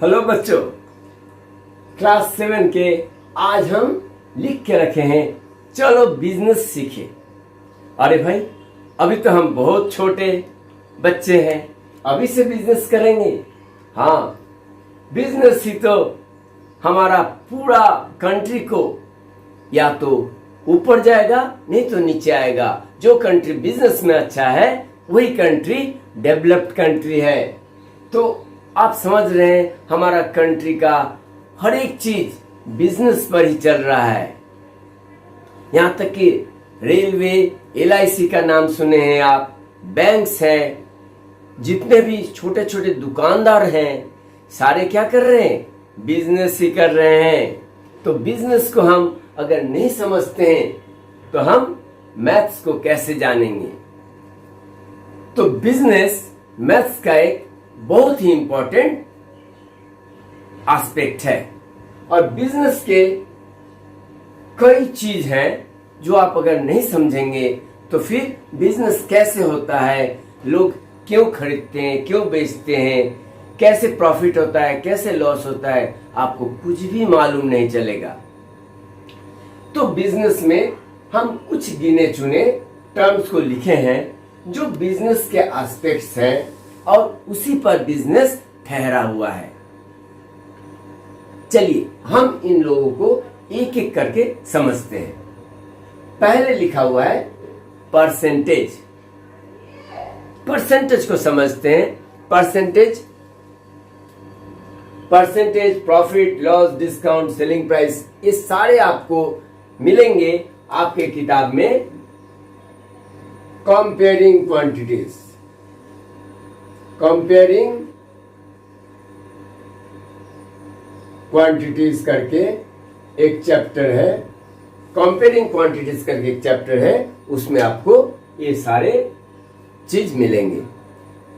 Hello बच्चों, class 7 के आज हम लिख के रखे हैं चलो बिजनेस सीखे। अरे भाई, अभी तो हम बहुत छोटे बच्चे हैं, अभी से बिजनेस करेंगे। हाँ, बिजनेस ही तो हमारा पूरा कंट्री को या तो ऊपर जाएगा नहीं तो नीचे आएगा। जो कंट्री बिजनेस में अच्छा है वही कंट्री डेवलप्ड कंट्री है। तो आप समझ रहे हैं हमारा कंट्री का हर एक चीज बिजनेस पर ही चल रहा है। यहाँ तक कि रेलवे, LIC का नाम सुने हैं आप, बैंक्स हैं, जितने भी छोटे छोटे दुकानदार हैं सारे क्या कर रहे हैं? बिजनेस ही कर रहे हैं। तो बिजनेस को हम अगर नहीं समझते हैं तो हम मैथ्स को कैसे जानेंगे? तो बिजनेस मैथ्स का एक बहुत ही इंपॉर्टेंट एस्पेक्ट है और बिजनेस के कई चीज हैं जो आप अगर नहीं समझेंगे तो फिर बिजनेस कैसे होता है, लोग क्यों खरीदते हैं, क्यों बेचते हैं, कैसे प्रॉफिट होता है, कैसे लॉस होता है, आपको कुछ भी मालूम नहीं चलेगा। तो बिजनेस में हम कुछ गिने चुने टर्म्स को लिखे हैं जो बिजनेस के एस्पेक्ट्स हैं और उसी पर बिजनेस ठहरा हुआ है। चलिए हम इन लोगों को एक एक करके समझते हैं। पहले लिखा हुआ है परसेंटेज। परसेंटेज को समझते हैं। Percentage, profit, loss, discount, selling price, ये सारे आपको मिलेंगे आपके किताब में कंपेयरिंग क्वांटिटीज। कंपेयरिंग क्वांटिटीज करके एक चैप्टर है। कंपेयरिंग क्वांटिटीज करके एक चैप्टर है, उसमें आपको ये सारे चीज मिलेंगे।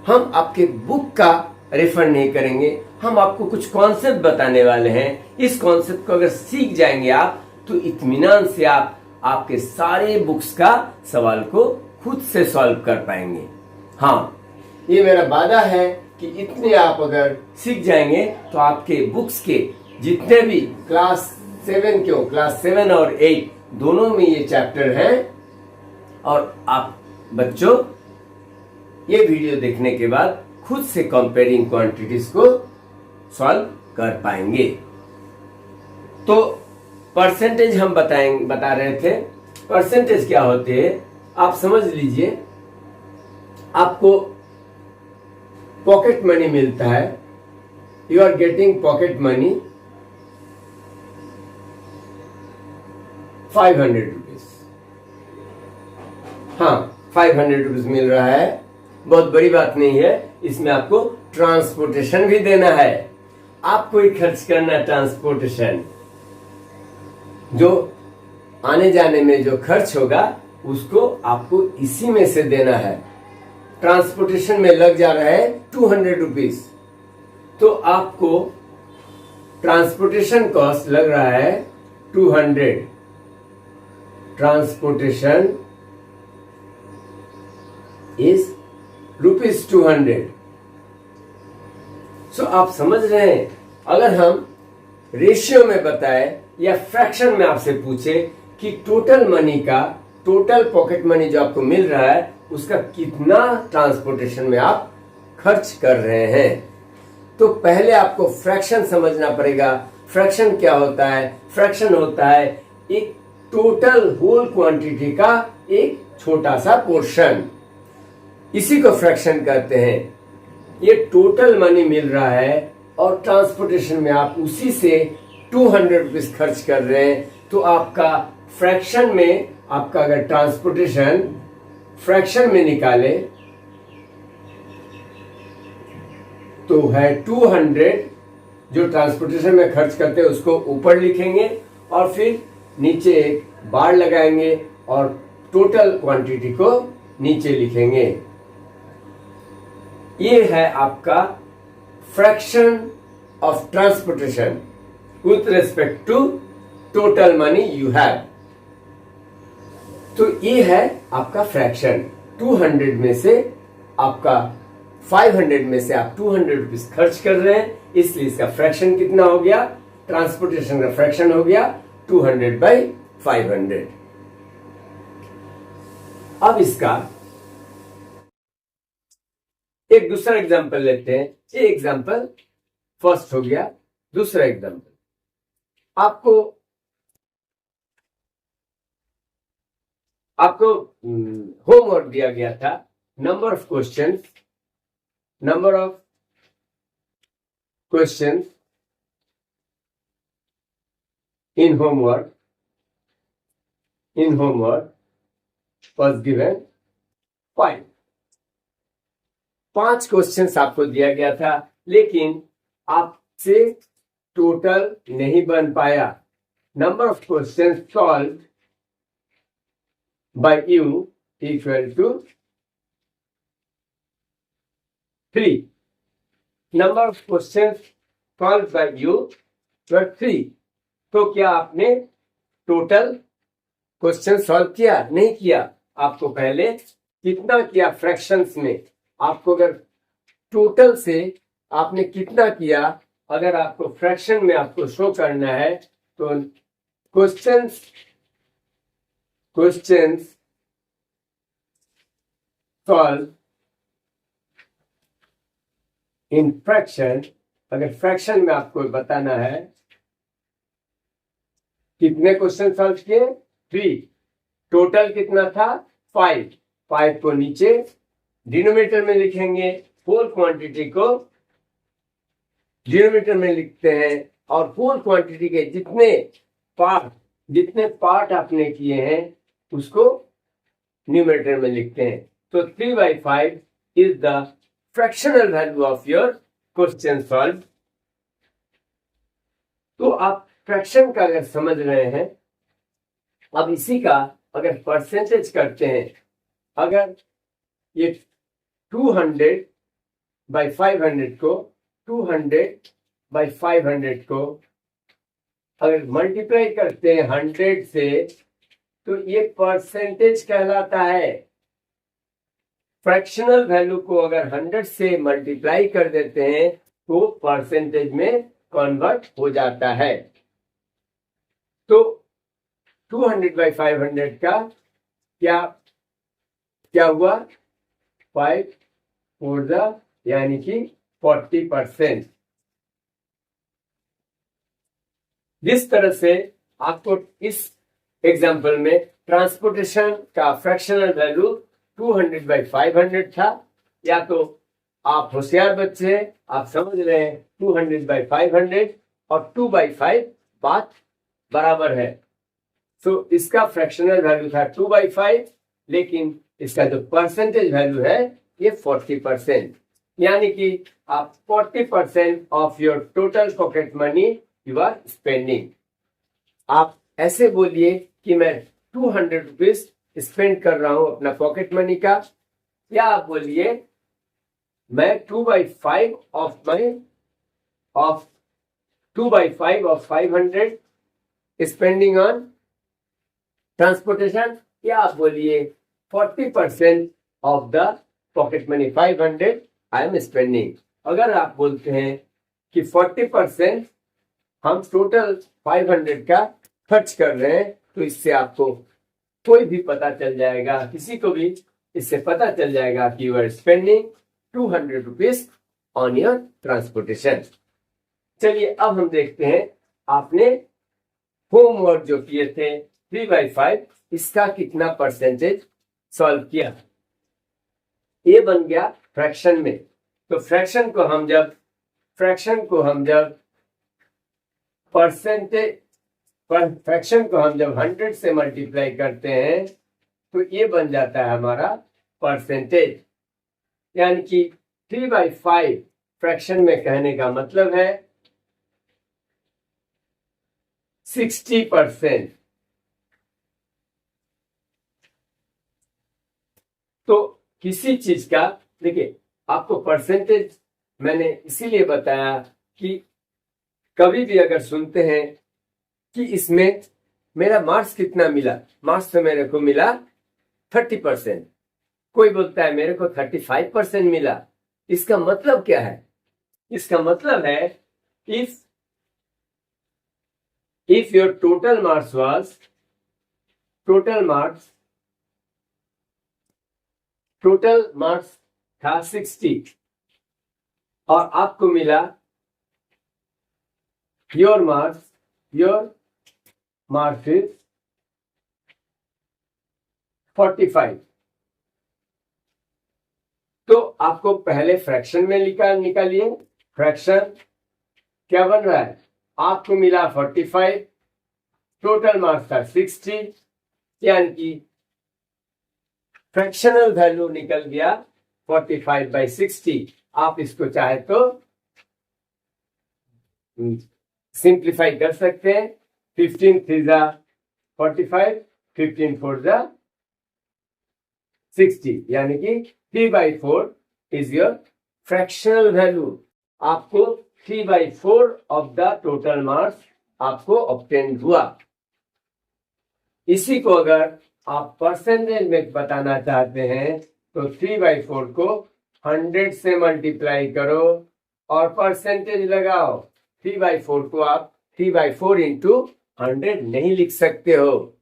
हम आपके बुक का रेफर नहीं करेंगे, हम आपको कुछ कॉन्सेप्ट बताने वाले हैं। इस कॉन्सेप्ट को अगर सीख जाएंगे आप तो इत्मीनान से आप आपके सारे बुक्स का सवाल को खुद से सॉल्व कर पाएंगे। हाँ, ये मेरा वादा है कि इतने आप अगर सीख जाएंगे तो आपके बुक्स के जितने भी क्लास 7 के हो, क्लास 7 और 8 दोनों में ये चैप्टर है और आप बच्चों ये वीडियो देखने के बाद खुद से कंपेयरिंग क्वांटिटीज को सॉल्व कर पाएंगे। तो परसेंटेज हम बता रहे थे। परसेंटेज क्या होते हैं आप समझ लीजिए। आपको पॉकेट मनी मिलता है, you are getting pocket money 500 rupees. हाँ, 500 रुपीज मिल रहा है, बहुत बड़ी बात नहीं है। इसमें आपको ट्रांसपोर्टेशन भी देना है, आपको ही खर्च करना। ट्रांसपोर्टेशन जो आने जाने में जो खर्च होगा उसको आपको इसी में से देना है। ट्रांसपोर्टेशन में लग जा रहा है 200 रुपीज, तो आपको ट्रांसपोर्टेशन कॉस्ट लग रहा है 200। Transportation is ₹200। सो आप समझ रहे हैं, अगर हम रेशियो में बताए या फ्रैक्शन में आपसे पूछे कि टोटल मनी का, टोटल पॉकेट मनी जो आपको मिल रहा है उसका कितना ट्रांसपोर्टेशन में आप खर्च कर रहे हैं, तो पहले आपको फ्रैक्शन समझना पड़ेगा। फ्रैक्शन क्या होता है? फ्रैक्शन होता है एक टोटल होल क्वांटिटी का एक छोटा सा पोर्शन, इसी को फ्रैक्शन कहते हैं। ये टोटल मनी मिल रहा है और ट्रांसपोर्टेशन में आप उसी से 200 रुपीज खर्च कर रहे हैं, तो आपका फ्रैक्शन में, आपका अगर ट्रांसपोर्टेशन फ्रैक्शन में निकाले तो है 200। जो ट्रांसपोर्टेशन में खर्च करते हैं उसको ऊपर लिखेंगे और फिर नीचे एक बार लगाएंगे और टोटल क्वांटिटी को नीचे लिखेंगे। ये है आपका fraction of transportation with respect to total money you have। तो ये है आपका फ्रैक्शन। 200 में से आपका 500 में से आप 200 रुपीज खर्च कर रहे हैं, इसलिए इसका फ्रैक्शन कितना हो गया, ट्रांसपोर्टेशन का फ्रैक्शन हो गया 200/500। अब इसका एक दूसरा एग्जांपल लेते हैं। ये एग्जांपल फर्स्ट हो गया। दूसरा एग्जांपल आपको होमवर्क दिया गया था। Number of questions in homework was given 5 questions आपको दिया गया था, लेकिन आपसे टोटल नहीं बन पाया। Number of questions solve by you equal to 3। Number of questions solve by you were 3। तो क्या आपने टोटल क्वेश्चन सॉल्व किया? नहीं किया। आपको पहले कितना किया फ्रैक्शंस में, आपको अगर टोटल से आपने कितना किया, अगर आपको फ्रैक्शन में आपको शो करना है तो क्वेश्चंस सॉल्व इन फ्रैक्शन। अगर फ्रैक्शन में आपको बताना है कितने क्वेश्चन सॉल्व किए, 3। टोटल कितना था, 5 को नीचे डिनोमिनेटर में लिखेंगे, होल क्वांटिटी को डिनोमिनेटर में लिखते हैं, और होल क्वांटिटी के जितने पार्ट आपने किए हैं उसको न्यूमरेटर में लिखते हैं। तो 3/5 is the fractional value of your question solve. तो आप फ्रैक्शन का अगर समझ रहे हैं, अब इसी का अगर परसेंटेज करते हैं, अगर ये 200/500 को अगर मल्टीप्लाई करते हैं 100 से, तो ये परसेंटेज कहलाता है। फ्रैक्शनल वैल्यू को अगर 100 से मल्टीप्लाई कर देते हैं तो परसेंटेज में कन्वर्ट हो जाता है। तो 200/500 का क्या हुआ, 5 यानी कि 40%। जिस तरह से आपको इस एग्जाम्पल में ट्रांसपोर्टेशन का फ्रैक्शनल वैल्यू 200/500 था, या तो आप होशियार बच्चे हैं, आप समझ रहे हैं 200/500 और 2/5 बात बराबर है। तो इसका फ्रैक्शनल वैल्यू था 2/5, लेकिन इसका जो परसेंटेज वैल्यू है ये 40%, यानी कि आप 40% of your total pocket money you are spending. आप ऐसे बोलिए कि मैं 200 रुपीज स्पेंड कर रहा हूं अपना पॉकेट मनी का, या आप बोलिए मैं 2/5 ऑफ 500 स्पेंडिंग ऑन ट्रांसपोर्टेशन, या आप बोलिए 40% of the pocket money 500 I am spending. अगर आप बोलते हैं कि 40% हम टोटल 500 का खर्च कर रहे हैं, तो इससे आपको कोई भी पता चल जाएगा, किसी को भी इससे पता चल जाएगा कि you are spending 200 rupees on your transportation. चलिए अब हम देखते हैं आपने होमवर्क जो किए थे 3/5, इसका कितना परसेंटेज सॉल्व किया। ये बन गया फ्रैक्शन में। तो फ्रैक्शन को हम जब फ्रैक्शन को हम जब 100 से मल्टीप्लाई करते हैं तो ये बन जाता है हमारा परसेंटेज, यानी कि 3/5 फ्रैक्शन में कहने का मतलब है 60%। तो किसी चीज का, देखिए आपको परसेंटेज मैंने इसीलिए बताया कि कभी भी अगर सुनते हैं कि इसमें मेरा मार्क्स कितना मिला, मार्क्स तो मेरे को मिला 30%, कोई बोलता है मेरे को 35% मिला, इसका मतलब क्या है? इसका मतलब है if your total marks था 60 और आपको मिला योर मार्क्स इज 45, तो आपको पहले फ्रैक्शन में निकालिए। फ्रैक्शन क्या बन रहा है, आपको मिला 45, टोटल मार्क्स था 60, यानी कि फ्रैक्शनल वैल्यू निकल गया 45/60। आप इसको चाहे तो सिंप्लीफाई कर सकते हैं। 15 3 45, 15 4 60, यानी कि 3/4 इज योर फ्रैक्शनल वैल्यू। आपको 3/4 ऑफ द टोटल मार्क्स आपको ऑब्टेन हुआ। इसी को अगर आप परसेंटेज में बताना चाहते हैं तो 3/4 को 100 से मल्टीप्लाई करो और परसेंटेज लगाओ। 3/4 को आप 3/4 इंटू 100 नहीं लिख सकते हो।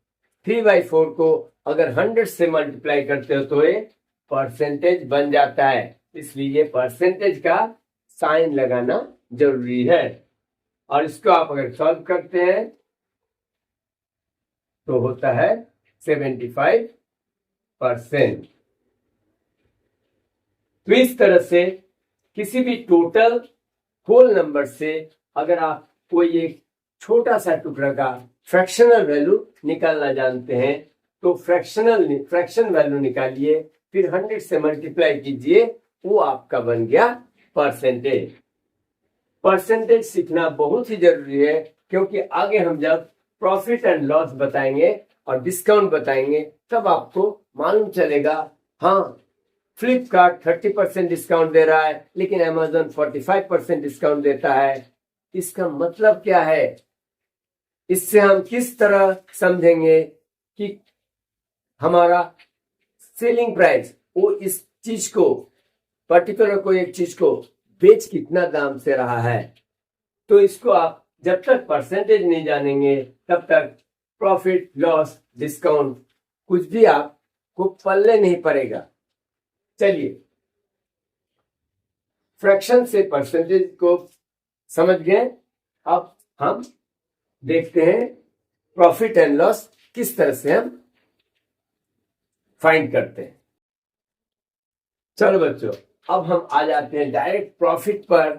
3/4 को अगर 100 से मल्टीप्लाई करते हो तो ये परसेंटेज बन जाता है, इसलिए परसेंटेज का साइन लगाना जरूरी है। और इसको आप अगर सॉल्व करते हैं तो होता है 75%। तो इस तरह से किसी भी टोटल होल नंबर से अगर आप कोई एक छोटा सा टुकड़ा का फ्रैक्शनल वैल्यू निकालना जानते हैं तो फ्रैक्शन वैल्यू निकालिए, फिर 100 से मल्टीप्लाई कीजिए, वो आपका बन गया परसेंटेज। परसेंटेज सीखना बहुत ही जरूरी है, क्योंकि आगे हम जब प्रॉफिट एंड लॉस बताएंगे और डिस्काउंट बताएंगे तब आपको मालूम चलेगा, हाँ फ्लिपकार्ट 30% डिस्काउंट दे रहा है लेकिन अमेजन 45% डिस्काउंट देता है। इसका मतलब क्या है, इससे हम किस तरह समझेंगे कि हमारा सेलिंग प्राइस वो इस चीज को पर्टिकुलर कोई एक चीज को बेच कितना दाम से रहा है। तो इसको आप जब तक परसेंटेज नहीं जानेंगे तब तक प्रॉफिट लॉस डिस्काउंट कुछ भी आपको पल्ले नहीं पड़ेगा। चलिए फ्रैक्शन से परसेंटेज को समझ गए, अब हम देखते हैं प्रॉफिट एंड लॉस किस तरह से हम फाइंड करते हैं। चलो बच्चों, अब हम आ जाते हैं डायरेक्ट प्रॉफिट पर,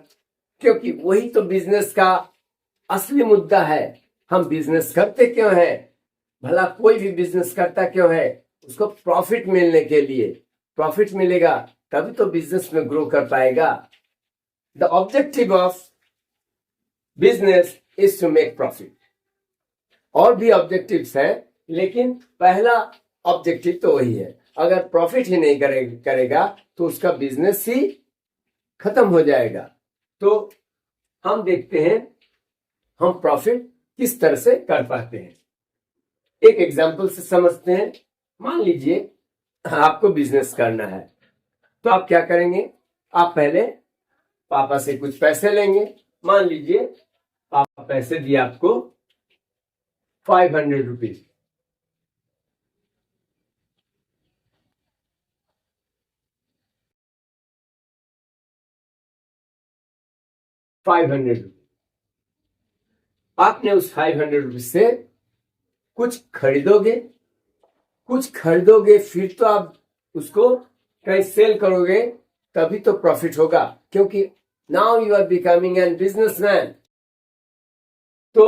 क्योंकि वही तो बिजनेस का असली मुद्दा है। हम बिजनेस करते क्यों हैं, भला कोई भी बिजनेस करता क्यों है, उसको प्रॉफिट मिलने के लिए। प्रॉफिट मिलेगा तभी तो बिजनेस में ग्रो कर पाएगा। The objective of business is to make profit. और भी ऑब्जेक्टिव्स हैं लेकिन पहला ऑब्जेक्टिव तो वही है। अगर प्रॉफिट ही नहीं करेगा तो उसका बिजनेस ही खत्म हो जाएगा। तो हम देखते हैं हम प्रॉफिट किस तरह से कर पाते हैं। एक एग्जांपल से समझते हैं। मान लीजिए आपको बिजनेस करना है तो आप क्या करेंगे, आप पहले पापा से कुछ पैसे लेंगे। मान लीजिए पापा पैसे दिए आपको 500 रुपीज। 500 रुपीज आपने उस 500 रुपीज से कुछ खरीदोगे, फिर तो आप उसको कहीं सेल करोगे तभी तो प्रॉफिट होगा, क्योंकि now you are becoming an businessman. तो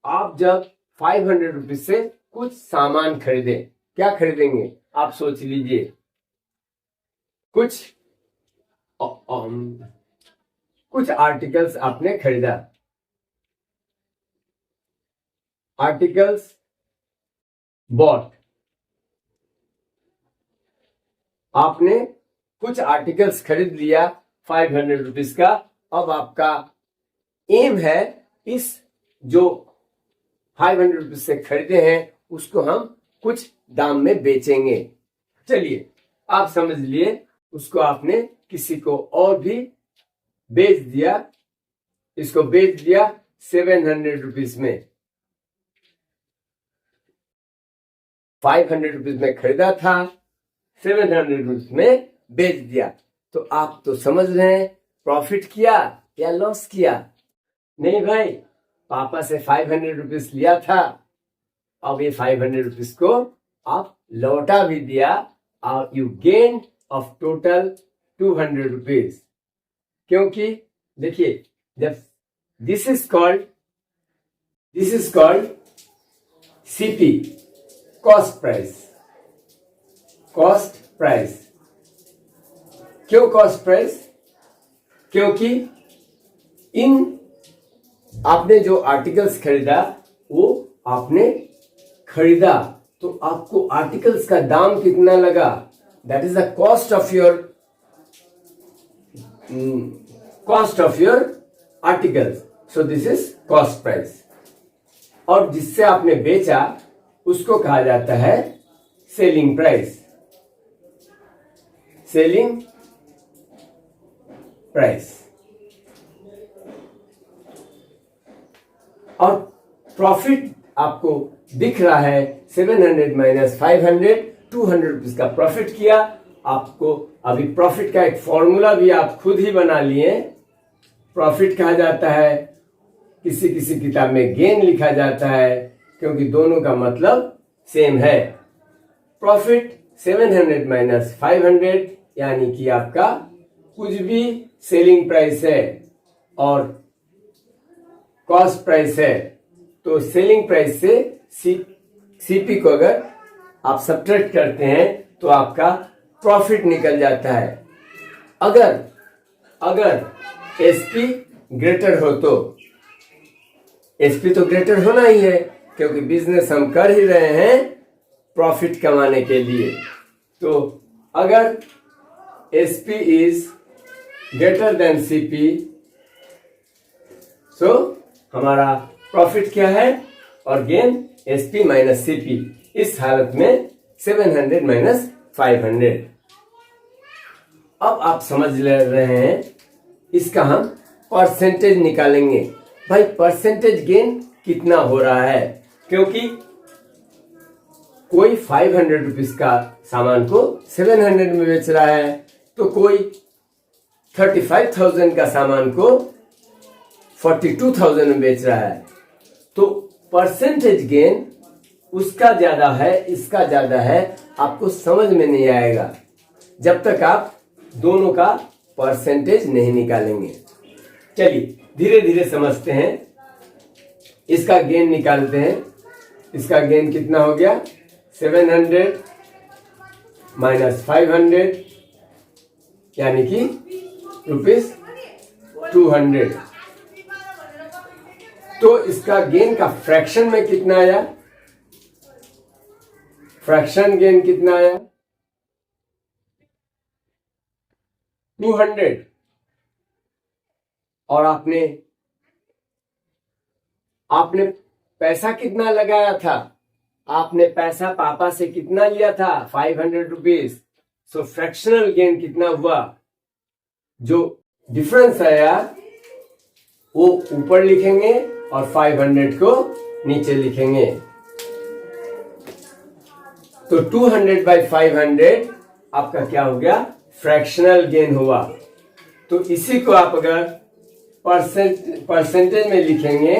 आप जब 500 रुपीज से कुछ सामान खरीदे, क्या खरीदेंगे आप सोच लीजिए। कुछ आर्टिकल्स आपने खरीदा, आर्टिकल्स बॉट। आपने कुछ आर्टिकल्स खरीद लिया 500 रुपीज का। अब आपका एम है इस जो 500 रुपीज से खरीदे हैं उसको हम कुछ दाम में बेचेंगे। चलिए आप समझ लिए, उसको आपने किसी को और भी बेच दिया इसको बेच दिया 700 रुपीज में। 500 रुपीज में खरीदा था, 700 रुपीज में बेच दिया। तो आप तो समझ रहे हैं प्रॉफिट किया या लॉस किया? नहीं भाई, पापा से 500 रुपीज लिया था, अब ये 500 रुपीज को आप लौटा भी दिया और you gain of total 200 rupees. क्योंकि देखिए, जब this is called CP, cost price. क्यों कॉस्ट प्राइस? क्योंकि इन आपने जो आर्टिकल्स खरीदा वो आपने खरीदा तो आपको आर्टिकल्स का दाम कितना लगा, that is the cost of your articles. So this is cost price. और जिससे आपने बेचा उसको कहा जाता है सेलिंग प्राइस। Selling price. और प्रॉफिट आपको दिख रहा है 700 माइनस 500, 200 रुपीज का प्रॉफिट किया। आपको अभी प्रॉफिट का एक फॉर्मूला भी आप खुद ही बना लिए। प्रॉफिट कहा जाता है, किसी किसी किताब में गेन लिखा जाता है, क्योंकि दोनों का मतलब सेम है। प्रॉफिट 700 माइनस 500 यानी कि आपका कुछ भी सेलिंग प्राइस है और कॉस्ट प्राइस है, तो सेलिंग प्राइस से सीपी को अगर आप सब्ट्रैक्ट करते हैं तो आपका प्रॉफिट निकल जाता है। अगर एसपी ग्रेटर हो तो एसपी तो ग्रेटर होना ही है, क्योंकि बिजनेस हम कर ही रहे हैं प्रॉफिट कमाने के लिए। तो अगर SP is greater than CP, so हमारा प्रॉफिट क्या है और गेन एसपी माइनस सीपी। इस हालत में 700 माइनस 500। अब आप समझ ले रहे हैं, इसका हम परसेंटेज निकालेंगे। भाई परसेंटेज गेन कितना हो रहा है, क्योंकि कोई 500 रुपीज का सामान को 700 में बेच रहा है, तो कोई 35,000 का सामान को 42,000 में बेच रहा है। तो परसेंटेज गेन उसका ज्यादा है, इसका ज्यादा है, आपको समझ में नहीं आएगा जब तक आप दोनों का परसेंटेज नहीं निकालेंगे। चलिए धीरे धीरे समझते हैं। इसका गेन निकालते हैं। इसका गेन कितना हो गया? 700 माइनस 500 यानी कि ₹200। तो इसका गेन का फ्रैक्शन में कितना आया? फ्रैक्शन गेन कितना आया? 200। और आपने पैसा कितना लगाया था? आपने पैसा पापा से कितना लिया था? 500 रुपीज। सो फ्रैक्शनल गेन कितना हुआ? जो डिफरेंस आया वो ऊपर लिखेंगे और 500 को नीचे लिखेंगे। तो 200 बाई 500 आपका क्या हो गया? फ्रैक्शनल गेन हुआ। तो इसी को आप अगर परसेंटेज में लिखेंगे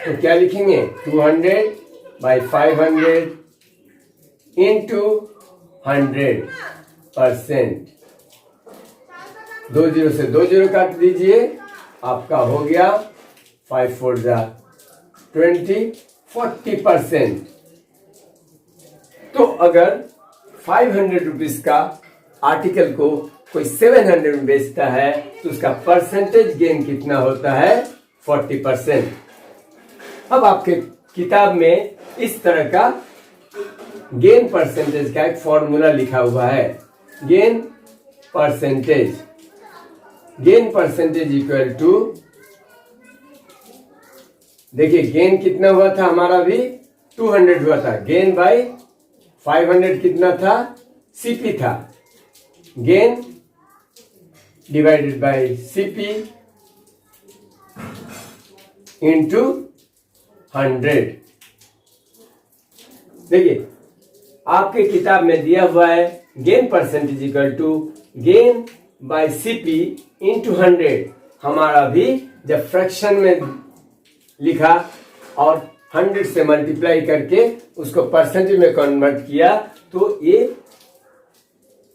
तो क्या लिखेंगे? 200 बाई 500 इंटू 100%। 2 जीरो से 2 जीरो काट दीजिए, आपका हो गया 5 4 20, 40%। तो अगर 500 रुपीज का आर्टिकल को कोई 700 में बेचता है तो उसका परसेंटेज गेन कितना होता है? 40%। अब आपके किताब में इस तरह का गेन परसेंटेज का एक फॉर्मूला लिखा हुआ है। गेन परसेंटेज इक्वल टू, देखिए गेन कितना हुआ था हमारा? भी 200 हुआ था। गेन बाई 500 कितना था? सीपी था। Gain divided by CP into 100। देखिए आपके किताब में दिया हुआ है gain percentage equal to gain by CP into 100। हमारा भी जब फ्रैक्शन में लिखा और 100 से मल्टीप्लाई करके उसको परसेंटेज में कन्वर्ट किया तो ये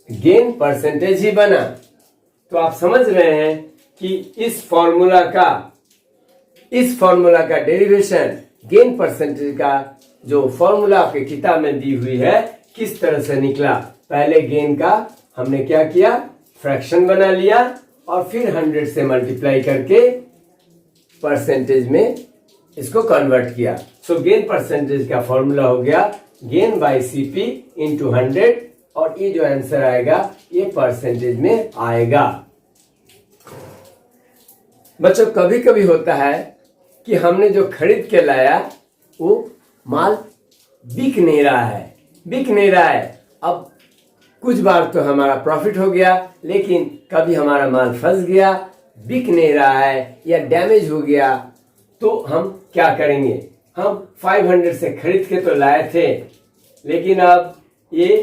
गेन परसेंटेज ही बना। तो आप समझ रहे हैं कि इस फॉर्मूला का डेरिवेशन गेन परसेंटेज का जो फॉर्मूला आपके किताब में दी हुई है किस तरह से निकला। पहले गेन का हमने क्या किया, फ्रैक्शन बना लिया और फिर 100 से मल्टीप्लाई करके परसेंटेज में इसको कन्वर्ट किया। सो गेन परसेंटेज का फॉर्मूला हो गया गेन बाय सीपी इंटू 100 और ये जो आंसर आएगा ये परसेंटेज में आएगा। बच्चों कभी कभी होता है कि हमने जो खरीद के लाया वो माल बिक नहीं रहा है। अब कुछ बार तो हमारा प्रॉफिट हो गया लेकिन कभी हमारा माल फंस गया, बिक नहीं रहा है या डैमेज हो गया, तो हम क्या करेंगे। हम 500 से खरीद के तो लाए थे लेकिन अब ये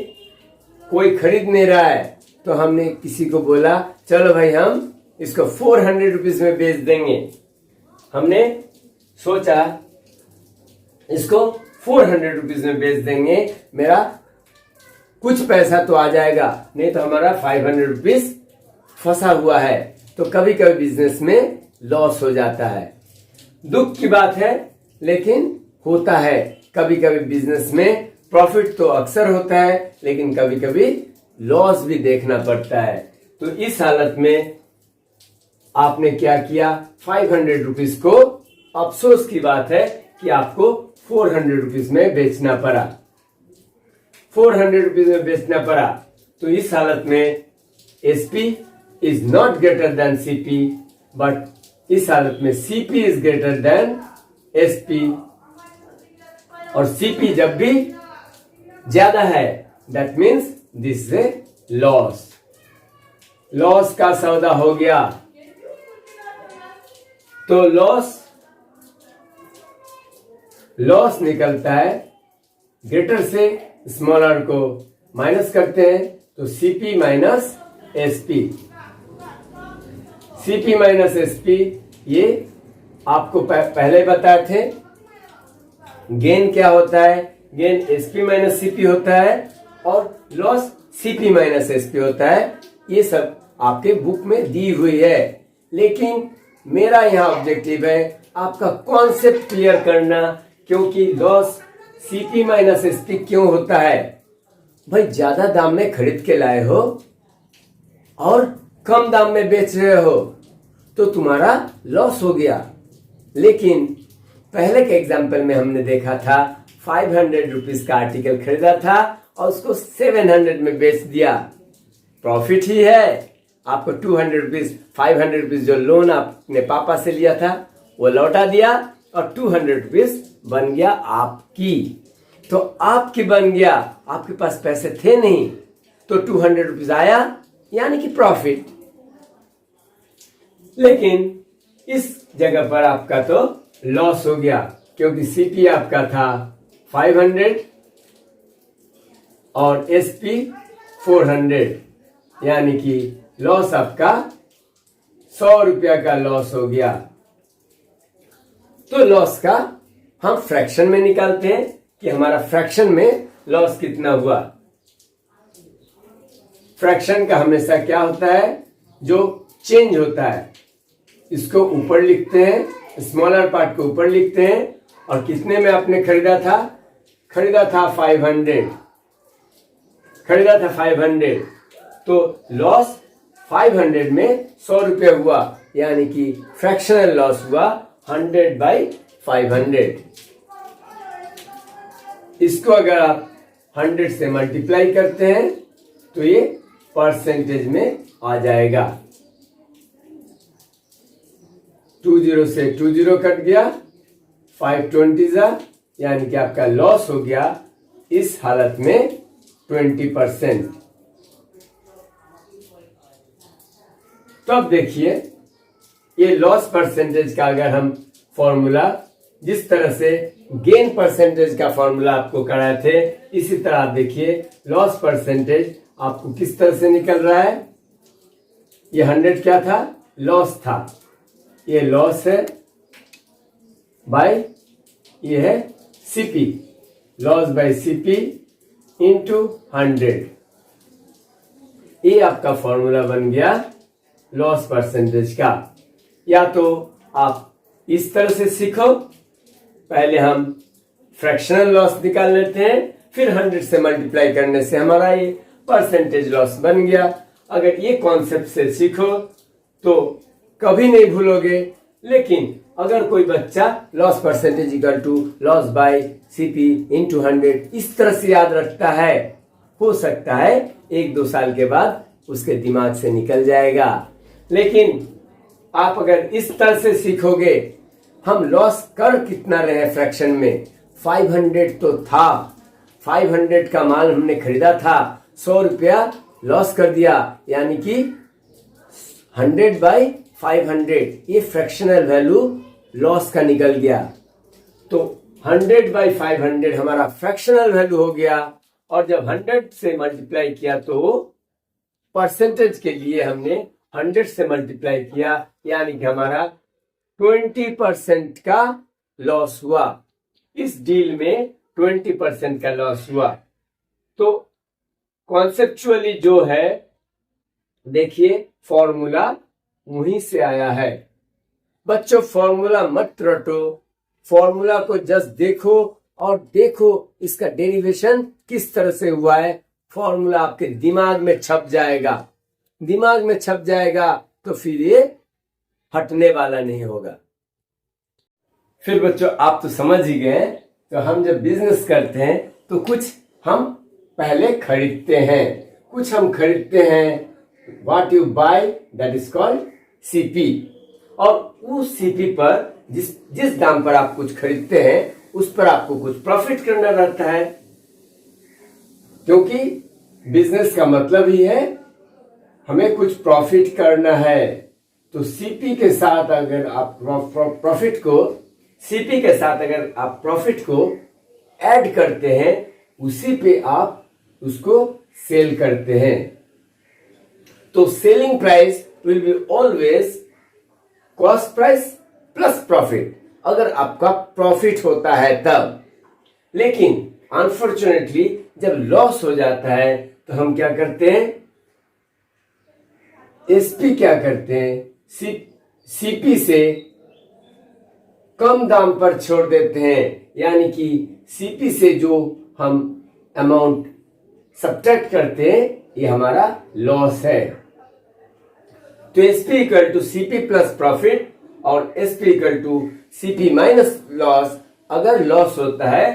कोई खरीद नहीं रहा है, तो हमने किसी को बोला चलो भाई हम इसको 400 रुपीज में बेच देंगे। हमने सोचा इसको 400 रुपीज में बेच देंगे, मेरा कुछ पैसा तो आ जाएगा, नहीं तो हमारा 500 रुपीज फंसा हुआ है। तो कभी कभी बिजनेस में लॉस हो जाता है। दुख की बात है लेकिन होता है। कभी कभी बिजनेस में प्रॉफिट तो अक्सर होता है लेकिन कभी कभी लॉस भी देखना पड़ता है। तो इस हालत में आपने क्या किया, 500 रुपीज को, अफसोस की बात है कि आपको 400 रुपीज में बेचना पड़ा। 400 रुपीज में बेचना पड़ा। तो इस हालत में SP is not greater than CP, but इस हालत में CP is greater then SP. और सीपी जब भी ज्यादा है that means this is loss. Loss का सौदा हो गया। तो लॉस निकलता है, ग्रेटर से स्मॉलर को माइनस करते हैं तो CP minus SP. CP minus SP ये आपको पहले बताए थे। गेन क्या होता है, गेन एसपी माइनस सीपी होता है और लॉस सीपी माइनस एसपी होता है। ये सब आपके बुक में दी हुई है, लेकिन मेरा यहाँ ऑब्जेक्टिव है आपका कॉन्सेप्ट क्लियर करना, क्योंकि लॉस सीपी माइनस एसपी क्यों होता है। भाई ज्यादा दाम में खरीद के लाए हो और कम दाम में बेच रहे हो तो तुम्हारा लॉस हो गया। लेकिन पहले के एग्जाम्पल में हमने देखा था 500 रुपीज का आर्टिकल खरीदा था और उसको 700 में बेच दिया, प्रॉफिट ही है। आपको 200 रुपीज, 500 रुपीज जो लोन आपने पापा से लिया था वो लौटा दिया और 200 रुपीज बन गया आपकी। तो आपकी बन गया, आपके पास पैसे थे नहीं तो 200 रुपीज आया यानी कि प्रॉफिट। लेकिन इस जगह पर आपका तो लॉस हो गया, क्योंकि सीपी आपका था 500 और एसपी 400, यानी कि लॉस आपका 100 रुपया का लॉस हो गया। तो लॉस का हम फ्रैक्शन में निकालते हैं कि हमारा फ्रैक्शन में लॉस कितना हुआ। फ्रैक्शन का हमेशा क्या होता है, जो चेंज होता है इसको ऊपर लिखते हैं, स्मॉलर पार्ट को ऊपर लिखते हैं। और कितने में आपने खरीदा था 500, खरीदा था 500, तो लॉस 500 में 100 रुपये हुआ, यानी कि फ्रैक्शनल लॉस हुआ 100/500। इसको अगर आप 100 से मल्टीप्लाई करते हैं तो ये परसेंटेज में आ जाएगा। 20 से 20 कट गया, 520 यानी कि आपका लॉस हो गया इस हालत में 20%। तो अब देखिए ये लॉस परसेंटेज का अगर हम फॉर्मूला जिस तरह से गेन परसेंटेज का फॉर्मूला आपको कराए थे, इसी तरह आप देखिए लॉस परसेंटेज आपको किस तरह से निकल रहा है। ये 100 क्या था? लॉस था। ये लॉस है बाय ये है CP, loss by CP into 100। ये आपका फॉर्मूला बन गया लॉस परसेंटेज का। या तो आप इस तरह से सीखो, पहले हम फ्रैक्शनल लॉस निकाल लेते हैं, फिर 100 से मल्टीप्लाई करने से हमारा ये परसेंटेज लॉस बन गया। अगर ये कॉन्सेप्ट से सीखो तो कभी नहीं भूलोगे। लेकिन अगर कोई बच्चा loss percentage equal to loss by CP into 100 इस तरह से याद रखता है, हो सकता है 1-2 साल के बाद उसके दिमाग से निकल जाएगा। लेकिन आप अगर इस तरह से सीखोगे, हम लॉस कर कितना रहे फ्रैक्शन में, 500 तो था, 500 का माल हमने खरीदा था, 100 रुपया लॉस कर दिया, यानी कि 100/500 ये फ्रैक्शनल वैल्यू लॉस का निकल गया। तो 100/500 हमारा फ्रैक्शनल वैल्यू हो गया। और जब 100 से मल्टीप्लाई किया तो परसेंटेज के लिए हमने 100 से मल्टीप्लाई किया, यानी कि हमारा 20% का लॉस हुआ। इस डील में 20% का लॉस हुआ। तो कॉन्सेप्चुअली जो है, देखिए फॉर्मूला वहीं से आया है। बच्चों फॉर्मूला मत रटो, फॉर्मूला को जस्ट देखो और देखो इसका डेरिवेशन किस तरह से हुआ है। फॉर्मूला आपके दिमाग में छप जाएगा, दिमाग में छप जाएगा तो फिर ये हटने वाला नहीं होगा। फिर बच्चों आप तो समझ ही गए, तो हम जब बिजनेस करते हैं तो कुछ हम पहले खरीदते हैं, कुछ हम खरीदते हैं। What you by that is called CP. और उस सीपी पर जिस दाम पर आप कुछ खरीदते हैं उस पर आपको कुछ प्रॉफिट करना रहता है, क्योंकि बिजनेस का मतलब ही है हमें कुछ प्रॉफिट करना है। तो सीपी के साथ अगर आप प्रॉफिट को सीपी के साथ अगर आप प्रॉफिट को ऐड करते हैं, उसी पे आप उसको सेल करते हैं। तो selling price will be always cost price plus profit, अगर आपका प्रॉफिट होता है तब। लेकिन अनफॉर्चुनेटली जब लॉस हो जाता है तो हम क्या करते हैं, एसपी क्या करते हैं, सीपी से कम दाम पर छोड़ देते हैं, यानी कि सीपी से जो हम अमाउंट सब्ट्रैक्ट करते हैं ये हमारा लॉस है। तो SP equal to CP plus profit और SP equal to CP minus loss. अगर लॉस होता है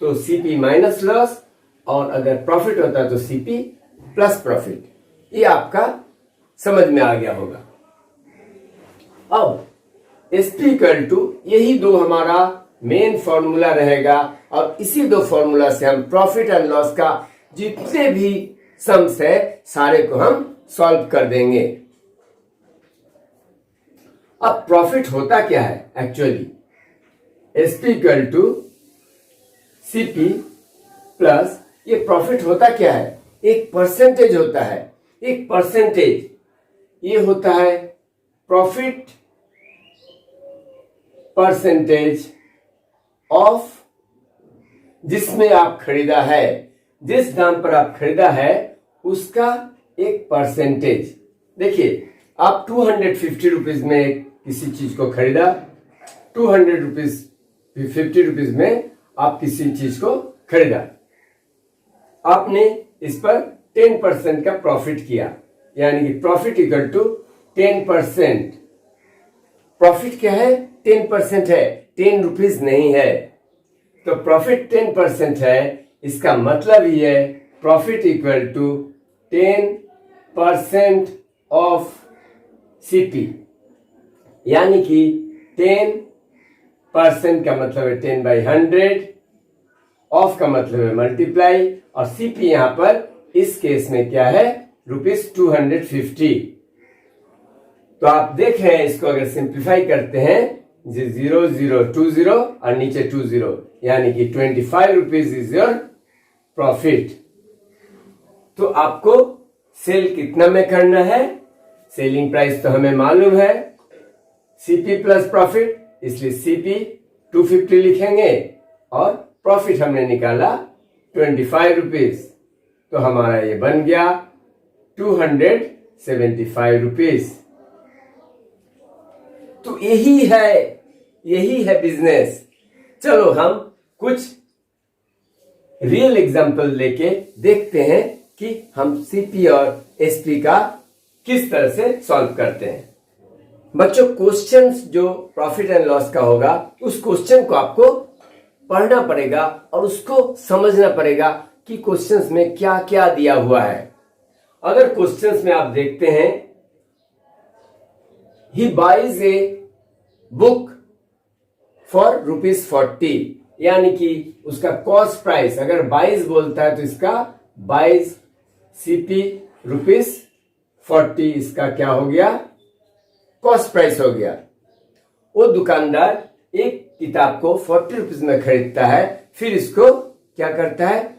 तो सीपी माइनस लॉस, और अगर प्रॉफिट होता है तो सीपी प्लस प्रॉफिट। ये आपका समझ में आ गया होगा। अब एसपी इक्वल टू यही दो हमारा मेन फॉर्मूला रहेगा, और इसी दो फॉर्मूला से हम प्रॉफिट एंड लॉस का जितने भी सम्स है सारे को हम सॉल्व कर देंगे। अब प्रॉफिट होता क्या है actually, SP equal to CP plus, ये प्रॉफिट होता क्या है, एक परसेंटेज होता है। एक परसेंटेज ये होता है प्रॉफिट परसेंटेज ऑफ जिसमें आप खरीदा है, जिस दाम पर आप खरीदा है उसका एक परसेंटेज। देखिए आप 250 रुपीज में किसी चीज को खरीदा, 250 रुपीज में आप किसी चीज को खरीदा, आपने इस पर 10% का प्रॉफिट किया, यानी कि प्रॉफिट इक्वल टू 10%। प्रॉफिट क्या है, 10% है, 10 रुपीज नहीं है। तो प्रॉफिट 10% है, इसका मतलब ये है profit equal to 10% of CP, यानी कि 10% का मतलब है 10/100, ऑफ का मतलब है मल्टीप्लाई, और सीपी यहां पर इस केस में क्या है, ₹250। तो आप देख रहे हैं, इसको अगर सिंप्लीफाई करते हैं 0020 और नीचे 20, यानी कि 25 रुपीज इज योर प्रॉफिट। तो आपको सेल कितना में करना है? सेलिंग प्राइस तो हमें मालूम है, सीपी प्लस प्रॉफिट, इसलिए सीपी 250 लिखेंगे और प्रॉफिट हमने निकाला 25 रुपीज, तो हमारा ये बन गया 275 रुपीज। तो यही है बिजनेस। चलो हम कुछ रियल एग्जांपल लेके देखते हैं कि हम सीपी और एसपी का किस तरह से सॉल्व करते हैं। बच्चों, क्वेश्चंस जो प्रॉफिट एंड लॉस का होगा, उस क्वेश्चन को आपको पढ़ना पड़ेगा और उसको समझना पड़ेगा कि क्वेश्चंस में क्या क्या दिया हुआ है। अगर क्वेश्चंस में आप देखते हैं, he buys a book for ₹40, यानी कि उसका कॉस्ट प्राइस अगर 22 बोलता है तो इसका 22 सीपी ₹40, इसका क्या हो गया? कॉस्ट प्राइस हो गया। वो दुकानदार एक किताब को 40 रुपीज में खरीदता है, फिर इसको क्या करता है?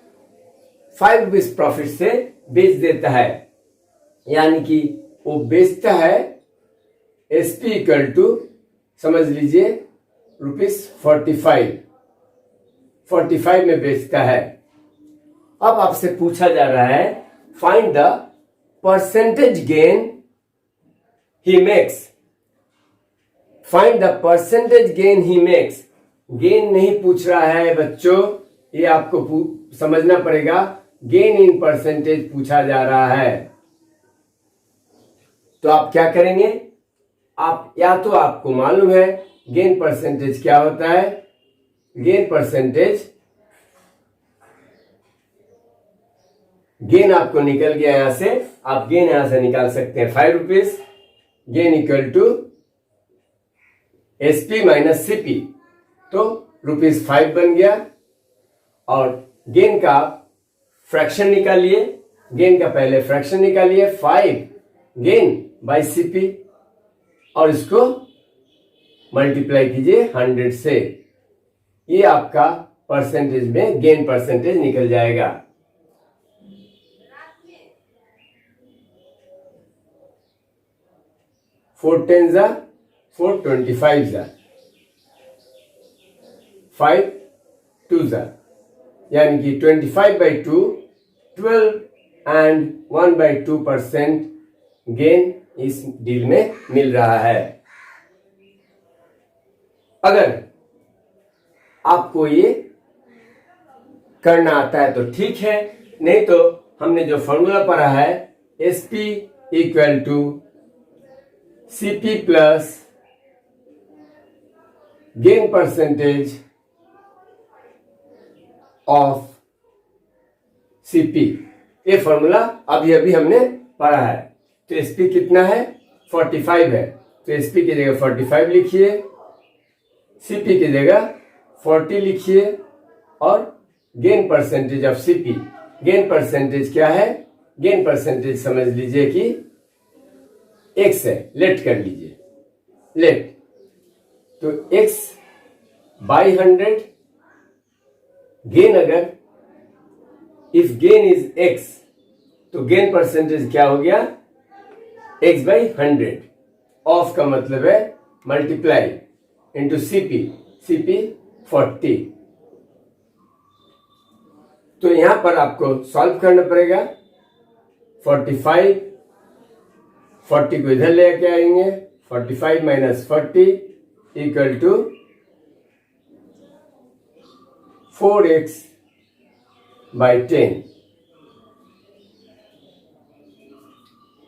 5 रुपीज प्रॉफिट से बेच देता है, यानी कि वो बेचता है एसपी इक्वल टू, समझ लीजिए, ₹45 में बेचता है। अब आपसे पूछा जा रहा है find the percentage gain he makes. Find the percentage gain he makes. Gain नहीं पूछ रहा है बच्चों, ये आपको समझना पड़ेगा। गेन इन परसेंटेज पूछा जा रहा है, तो आप क्या करेंगे? आप या तो आपको मालूम है गेन परसेंटेज क्या होता है। गेन परसेंटेज, गेन आपको निकल गया यहां से, आप गेन यहां से निकाल सकते हैं 5 rupees. Gain equal to SP minus CP, तो ₹5 बन गया। और गेन का फ्रैक्शन निकालिए, गेन का पहले फ्रैक्शन निकालिए, 5 गेन बाय सीपी, और इसको मल्टीप्लाई कीजिए 100 से। ये आपका परसेंटेज में गेन परसेंटेज निकल जाएगा। फोर 10 जा 4 25 जा 5 2 जा, यानी कि 25/2 12 एंड 1/2% गेन इस डील में मिल रहा है। अगर आपको ये करना आता है तो ठीक है, नहीं तो हमने जो फॉर्मूला पढ़ा है SP equal to CP plus gain percentage of CP, ये फॉर्मूला अभी हमने पढ़ा है। तो एसपी कितना है? 45 है, तो एसपी की जगह 45 लिखिए, सीपी की जगह 40 लिखिए, और gain percentage of CP, gain percentage क्या है? गेन परसेंटेज समझ लीजिए कि x है, लेट कर लीजिए, लेट, तो x बाई 100, गेन अगर इफ गेन इज x, तो गेन परसेंटेज क्या हो गया? x बाई 100, ऑफ का मतलब है मल्टीप्लाई इंटू सीपी, सीपी 40। तो यहां पर आपको सॉल्व करना पड़ेगा। 45 40 को इधर लेके आएंगे, 45 minus 40 equal to 4x by 10,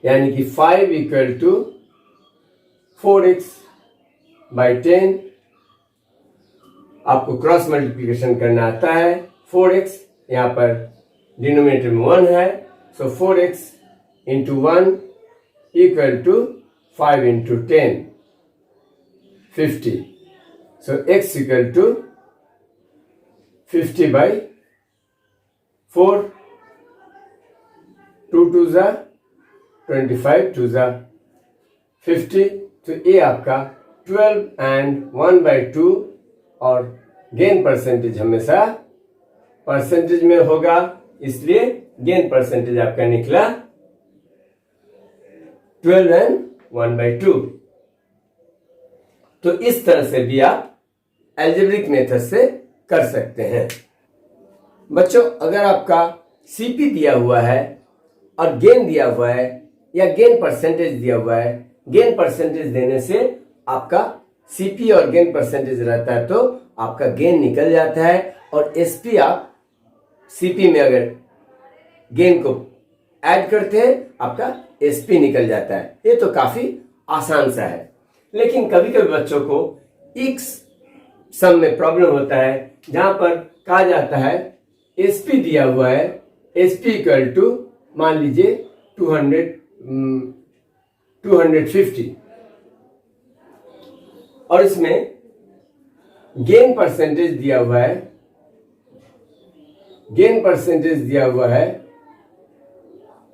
यानी कि 5 इक्वल टू 4x बाई 10। आपको क्रॉस मल्टीप्लिकेशन करना आता है। 4x यहां पर डिनोमिनेटर में 1 है, so 4x into 1 equal to 5 into 10 50, so x equal to 50 by 4, 2 2 25 2 50, तो ये आपका 12 एंड 1/2 और गेन परसेंटेज हमेशा परसेंटेज में होगा, इसलिए गेन परसेंटेज आपका निकला 12 एंड 1/2। तो इस तरह से भी आप अलजेब्रिक मेथड से कर सकते हैं। बच्चों, अगर आपका सीपी दिया हुआ है और गेन दिया हुआ है या गेन परसेंटेज दिया हुआ है, गेन परसेंटेज देने से आपका सीपी और गेन परसेंटेज रहता है तो आपका गेन निकल जाता है, और एसपी आप सीपी में अगर गेन को ऐड करते हैं आपका एसपी निकल जाता है। ये तो काफी आसान सा है। लेकिन कभी कभी बच्चों को एक सम में प्रॉब्लम होता है जहां पर कहा जाता है एसपी दिया हुआ है, एसपी इक्वल टू मान लीजिए 250 और इसमें गेन परसेंटेज दिया हुआ है, गेन परसेंटेज दिया हुआ है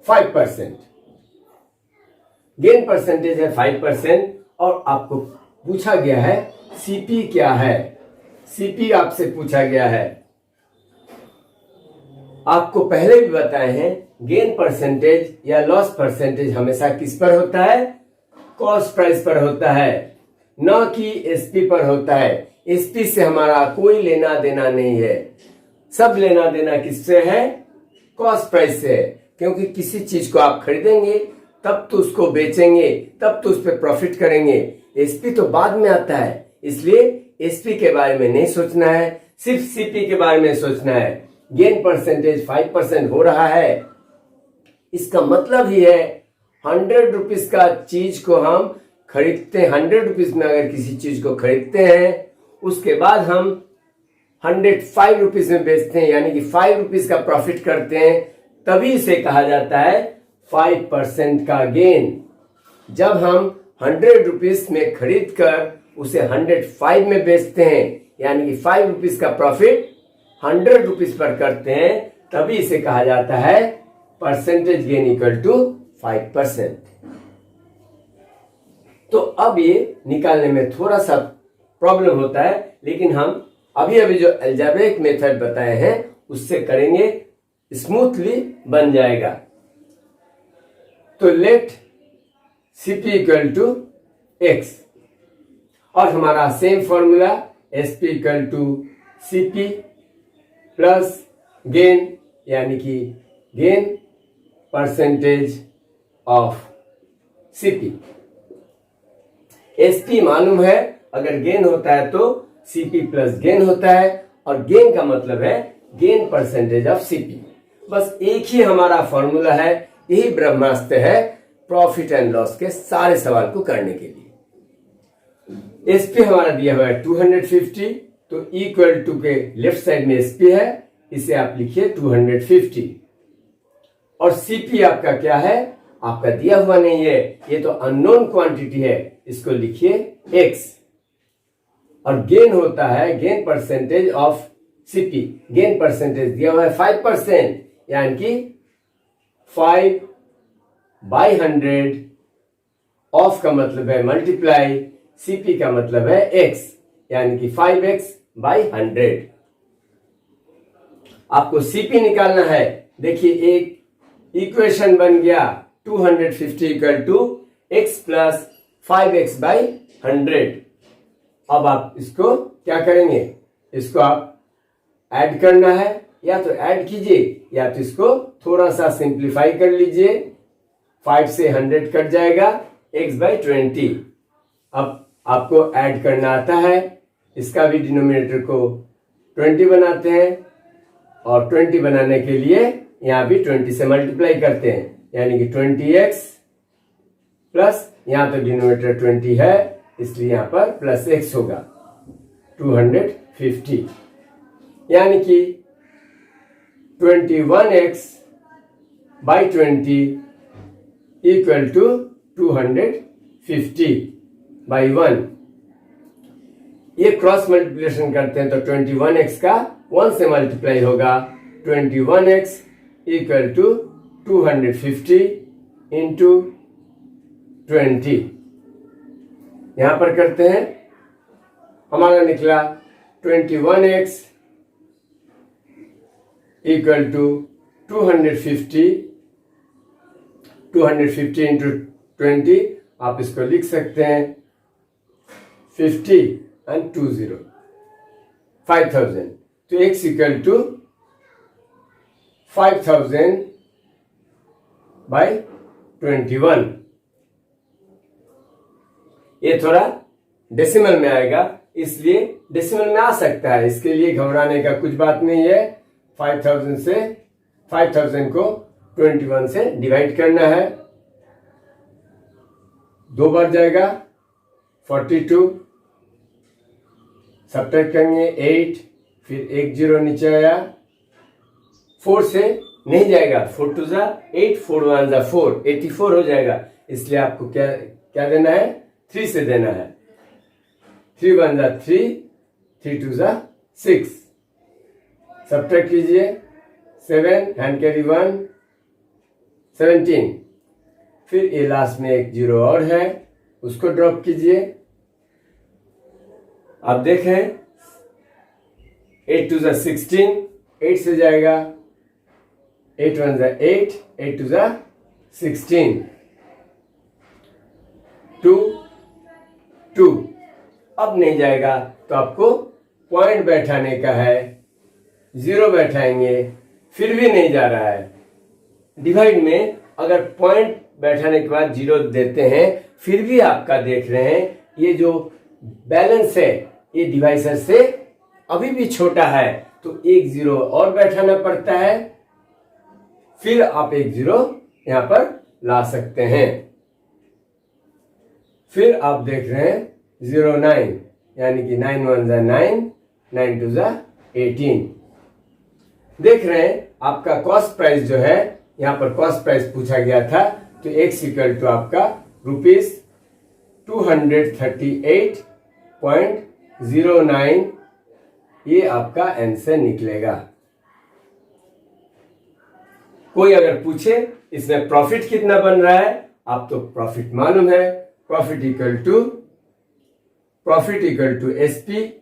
5%, गेन परसेंटेज है 5% और आपको पूछा गया है सीपी क्या है। सीपी आपसे पूछा गया है। आपको पहले भी बताए हैं गेन परसेंटेज या लॉस परसेंटेज हमेशा किस पर होता है? कॉस्ट प्राइस पर होता है, न कि एसपी पर होता है। एसपी से हमारा कोई लेना देना नहीं है, सब लेना देना किससे है? कॉस्ट प्राइस से है। क्योंकि किसी चीज को आप खरीदेंगे तब तो उसको बेचेंगे, तब तो उस पर प्रॉफिट करेंगे। एसपी तो बाद में आता है, इसलिए एसपी के बारे में नहीं सोचना है, सिर्फ सीपी के बारे में सोचना है। गेन परसेंटेज 5% हो रहा है, इसका मतलब ही है 100 रुपीज का चीज को हम खरीदते हैं, 100 रुपीज में अगर किसी चीज को खरीदते हैं उसके बाद हम 105 रुपीज में बेचते हैं, यानी कि 5 रुपीज का प्रॉफिट करते हैं, तभी इसे कहा जाता है 5% का गेन। जब हम 100 रुपीज में खरीद कर उसे 105 में बेचते हैं, यानी कि 5 रुपीज का प्रॉफिट 100 रुपीज पर करते हैं, तभी इसे कहा जाता है परसेंटेज गेन इक्वल टू 5%। तो अब ये निकालने में थोड़ा सा प्रॉब्लम होता है, लेकिन हम अभी अभी जो अलजेब्रिक मेथड बताए हैं उससे करेंगे, स्मूथली बन जाएगा। तो let CP equal to x और हमारा same formula SP equal to CP plus gain, यानी कि gain percentage of CP. SP मालूम है, अगर गेन होता है तो सीपी प्लस गेन होता है, और गेन का मतलब है गेन परसेंटेज ऑफ सीपी। बस एक ही हमारा फॉर्मूला है, यही ब्रह्मास्त्र है प्रॉफिट एंड लॉस के सारे सवाल को करने के लिए। एसपी हमारा दिया हुआ है 250, तो इक्वल टू के लेफ्ट साइड में एसपी है, इसे आप लिखिए 250, और सीपी आपका क्या है? आपका दिया हुआ नहीं है, ये तो अननोन क्वांटिटी है, इसको लिखिए एक्स। और गेन होता है gain percentage of CP, gain percentage दिया हुआ है 5%, यानी कि 5/100, ऑफ का मतलब है मल्टीप्लाई, सीपी का मतलब है एक्स, यानी कि 5x/100। आपको सीपी निकालना है। देखिए एक इक्वेशन बन गया 250 equal to x plus 5x/100। अब आप इसको क्या करेंगे? इसको आप ऐड करना है, या तो ऐड कीजिए या तो इसको थोड़ा सा सिंप्लीफाई कर लीजिए। 5 से 100 कट जाएगा, x/20। अब आपको ऐड करना आता है, इसका भी डिनोमिनेटर को 20 बनाते हैं, और 20 बनाने के लिए यहां भी 20 से मल्टीप्लाई करते हैं, यानी कि 20x प्लस, यहां तो डिनोमिनेटर 20 है इसलिए यहां पर प्लस x होगा 250, यानी कि 21x/20 इक्वल टू 250/1। ये क्रॉस मल्टीप्लिकेशन करते हैं तो 21x का 1 से मल्टीप्लाई होगा, 21x इक्वल टू 250 इंटू 20। यहां पर करते हैं, हमारा निकला 21x इक्वल टू 250 इंटू 20, आप इसको लिख सकते हैं 50 एंड 20 5000, तो x इक्वल टू 5000 बाई 21। ये थोड़ा डेसिमल में आएगा, इसलिए डेसिमल में आ सकता है, इसके लिए घबराने का कुछ बात नहीं है। 5000 को 21 से डिवाइड करना है, 2 बार जाएगा 42, सब्ट्रैक्ट करेंगे 8, फिर एक 0 नीचे आया, 4 से नहीं जाएगा, 4 2 जा 8, 4 1 जा 4, 84 हो जाएगा। इसलिए आपको क्या देना है, 3 से देना है। 3 1 जा 3, 3 2 जा 6, सब्ट्रैक्ट कीजिए 7, हैंड कैरी 1, 17, फिर ये लास्ट में एक 0 और है, उसको ड्रॉप कीजिए। आप देखें 8 2 जा 16, 8 से जाएगा, 8 1 जा 8, 8 2 जा 16, 2 2, अब नहीं जाएगा तो आपको पॉइंट बैठाने का है, 0 बैठाएंगे, फिर भी नहीं जा रहा है। डिवाइड में अगर पॉइंट बैठाने के बाद 0 देते हैं, फिर भी आपका देख रहे हैं ये जो बैलेंस है ये डिवाइसर से अभी भी छोटा है, तो एक 0 और बैठाना पड़ता है, फिर आप एक 0 यहां पर ला सकते हैं। फिर आप देख रहे हैं 0 9, यानी कि 9 1 जा 9, 9 2 जा 18। देख रहे हैं आपका कॉस्ट प्राइस जो है, यहां पर कॉस्ट प्राइस पूछा गया था, तो x इक्वल टू आपका ₹238.09, ये आपका आंसर निकलेगा। कोई अगर पूछे इसमें प्रॉफिट कितना बन रहा है, आप तो प्रॉफिट मालूम है, profit equal to SP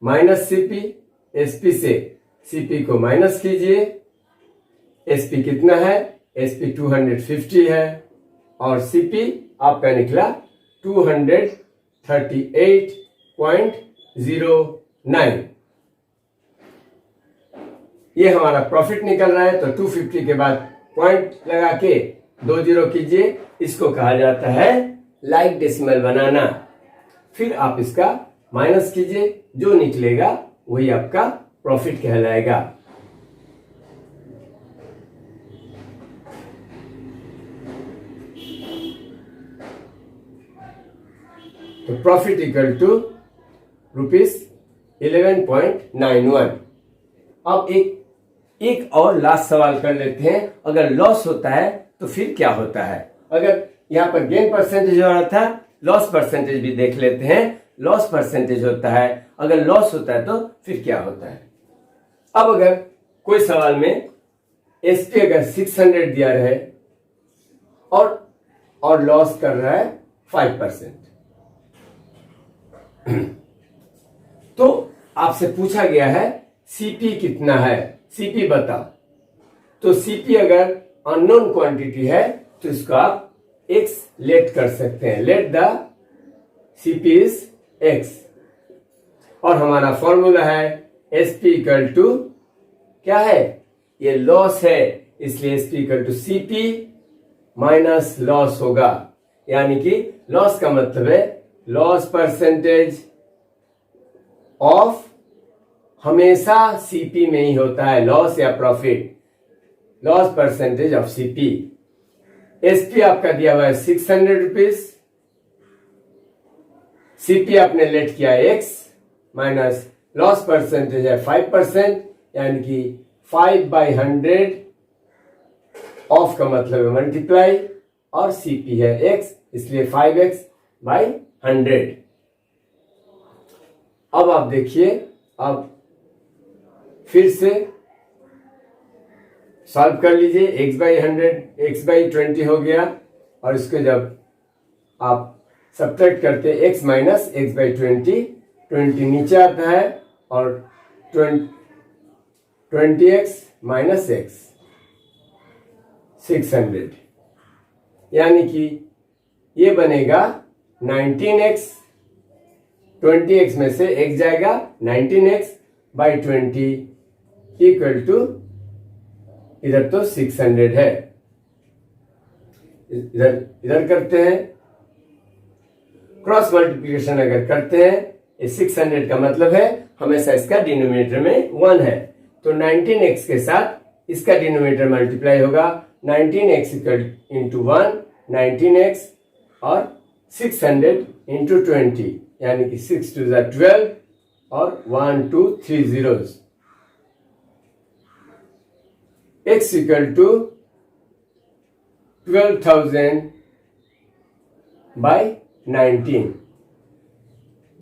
minus CP, SP से सीपी को माइनस कीजिए, एसपी कितना है, एसपी 250 है, और सीपी आपका निकला 238.09। ये हमारा प्रॉफिट निकल रहा है, तो 250 के बाद पॉइंट लगा के 2 0 कीजिए, इसको कहा जाता है लाइक डेसिमल बनाना। फिर आप इसका माइनस कीजिए, जो निकलेगा वही आपका प्रॉफिट कहलाएगा। तो प्रॉफिट इक्वल टू ₹11.91। अब एक और लास्ट सवाल कर लेते हैं, अगर लॉस होता है तो फिर क्या होता है। अगर यहां पर गेन परसेंटेज हो रहा था, लॉस परसेंटेज भी देख लेते हैं। लॉस परसेंटेज होता है, अगर लॉस होता है तो फिर क्या होता है। अब अगर कोई सवाल में एसपी अगर 600 दिया रहे और लॉस कर रहा है 5%, तो आपसे पूछा गया है सीपी कितना है, सीपी बताओ। तो सीपी अगर अननोन क्वांटिटी है तो इसको आप x लेट कर सकते हैं, let the CP is x, और हमारा फॉर्मूला है एसपी इक्वल टू क्या है, ये लॉस है, इसलिए SP equal to CP minus loss होगा, यानी कि लॉस का मतलब है लॉस परसेंटेज ऑफ, हमेशा सीपी में ही होता है लॉस या profit, loss percentage of CP. SP आपका दिया हुआ है 600 रुपीज, सीपी आपने लेट किया x माइनस लॉस परसेंटेज है 5%, यानी कि 5/100, ऑफ का मतलब है मल्टीप्लाई, और सीपी है x, इसलिए 5x/100। अब आप देखिए, अब फिर से सॉल्व कर लीजिए, x/100 x/20 हो गया, और इसको जब आप सब्ट्रैक्ट करते हैं x माइनस एक्स बाई 20 नीचे आता है और 20x माइनस एक्स 600, यानी कि ये बनेगा 19x, 20x में से x जाएगा 19x बाई 20 इक्वल टू, इधर तो 600 है, इधर करते हैं क्रॉस मल्टीप्लिकेशन। अगर करते हैं ये 600 का मतलब है हमेशा इसका डिनोमिनेटर में 1 है, तो 19x के साथ इसका डिनोमिनेटर मल्टीप्लाई होगा। 19x इक्वल इंटू 1 19x और 600 इंटू 20, यानी कि 6 2 12 और 1 2 3 zeros। x equal to 12,000 by 19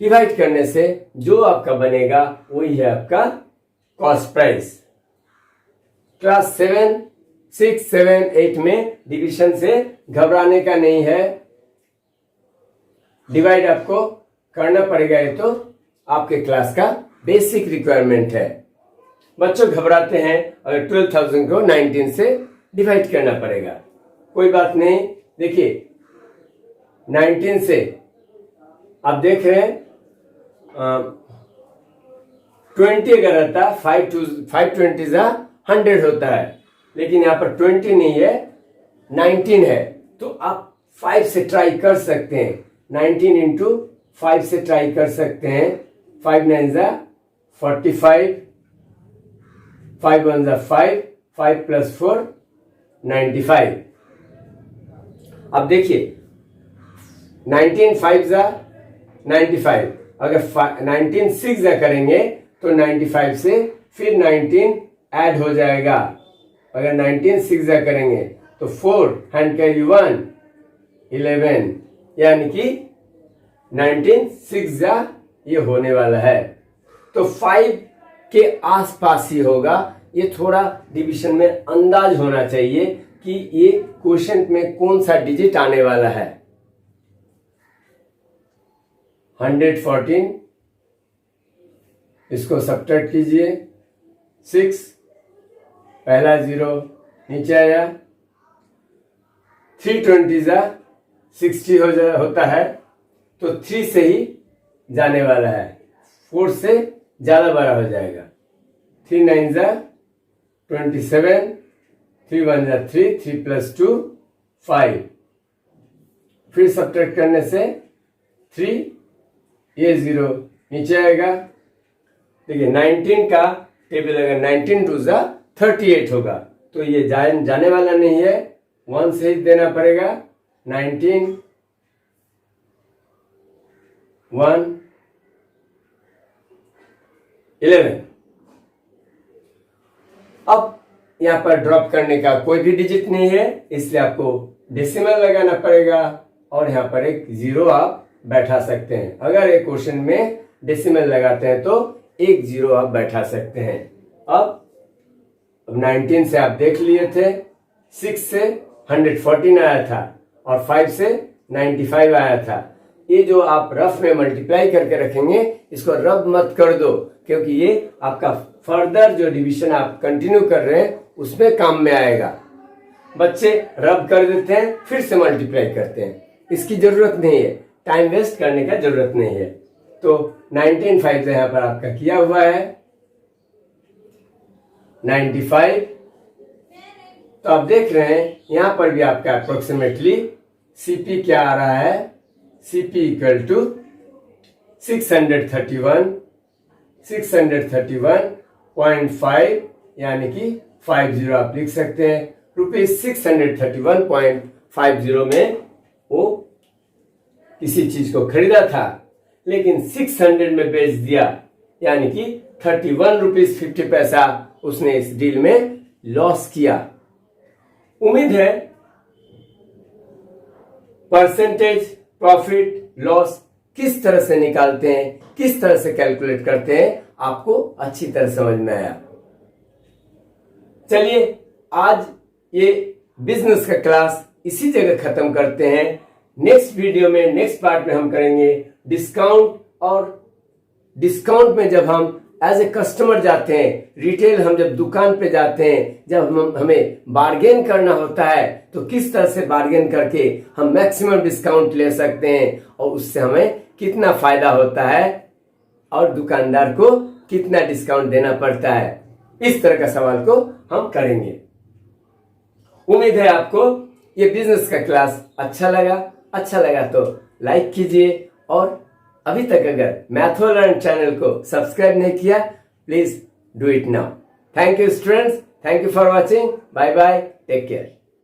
divide करने से जो आपका बनेगा वही है आपका कॉस्ट प्राइस। क्लास 7, 6, 7, 8 में डिवीजन से घबराने का नहीं है, डिवाइड आपको करना पड़ेगा, ये तो आपके क्लास का बेसिक रिक्वायरमेंट है। बच्चों घबराते हैं अगर 12,000 को 19 से डिवाइड करना पड़ेगा, कोई बात नहीं। देखिए 19 से आप देख रहे हैं 20 अगर रहता 520 100 होता है, लेकिन यहाँ पर 20 नहीं है 19 है, तो आप 5 से ट्राई कर सकते हैं। 19 इंटू 5 से ट्राई कर सकते हैं। 5 9 45, 5 1 5, 5 प्लस 4 95। अब देखिए 19 5 95, अगर 19 6 करेंगे तो 95 से फिर 19 ऐड हो जाएगा। अगर 19 6 करेंगे तो 4 हैंड कैरी 1 11, यानी कि 19 6 ये होने वाला है, तो 5 के आसपास ही होगा। ये थोड़ा डिवीजन में अंदाज होना चाहिए कि ये क्वेश्चन में कौन सा डिजिट आने वाला है। 114, इसको सब्ट्रैक्ट कीजिए, 6 पहला 0 नीचे आया, 320 60 होता है, तो 3 से ही जाने वाला है, 4 से ज्यादा बड़ा हो जाएगा। 3 9 27, 3 1 3, 3 प्लस 2 5, फिर सब्ट्रैक्ट करने से 3 ये 0 नीचे आएगा। देखिए 19 का टेबल अगर 19 2 38 होगा, तो ये जाने वाला नहीं है, 1 से ही देना पड़ेगा। 19 1 11। अब यहां पर ड्रॉप करने का कोई भी डिजिट नहीं है, इसलिए आपको डेसिमल लगाना पड़ेगा और यहां पर एक 0 आप बैठा सकते हैं। अगर एक क्वेश्चन में डेसिमल लगाते हैं तो एक 0 आप बैठा सकते हैं। अब 19 से आप देख लिए थे, 6 से 114 आया था और 5 से 95 आया था। ये जो आप रफ में मल्टीप्लाई करके रखेंगे, इसको रब मत कर दो, क्योंकि ये आपका फर्दर जो डिवीजन आप कंटिन्यू कर रहे हैं उसमें काम में आएगा। बच्चे रब कर देते हैं फिर से मल्टीप्लाई करते हैं, इसकी जरूरत नहीं है, टाइम वेस्ट करने का जरूरत नहीं है। तो 19 5 यहां पर आपका किया हुआ है 95। तो आप देख रहे हैं यहां पर भी आपका अप्रोक्सीमेटली सीपी क्या आ रहा है, सीपी इक्वल टू 631.5, यानी कि 50 आप लिख सकते हैं। ₹631.50 में वो किसी चीज को खरीदा था, लेकिन 600 में बेच दिया, यानी कि 31 रुपीज 50 पैसा उसने इस डील में लॉस किया। उम्मीद है परसेंटेज प्रॉफिट लॉस किस तरह से निकालते हैं, किस तरह से कैलकुलेट करते हैं, आपको अच्छी तरह समझ में आया। चलिए आज ये बिजनेस का क्लास इसी जगह खत्म करते हैं। नेक्स्ट वीडियो में, नेक्स्ट पार्ट में हम करेंगे डिस्काउंट। और डिस्काउंट में जब हम एज ए कस्टमर जाते हैं, रिटेल हम जब दुकान पे जाते हैं, जब हमें बार्गेन करना होता है तो किस तरह से बार्गेन करके हम मैक्सिमम डिस्काउंट ले सकते हैं और उससे हमें कितना फायदा होता है और दुकानदार को कितना डिस्काउंट देना पड़ता है, इस तरह का सवाल को हम करेंगे। उम्मीद है आपको ये बिजनेस का क्लास अच्छा लगा तो लाइक कीजिए और अभी तक अगर मैथो लर्न चैनल को सब्सक्राइब नहीं किया, please do it now. Thank you students, thank you for watching, bye bye, take care.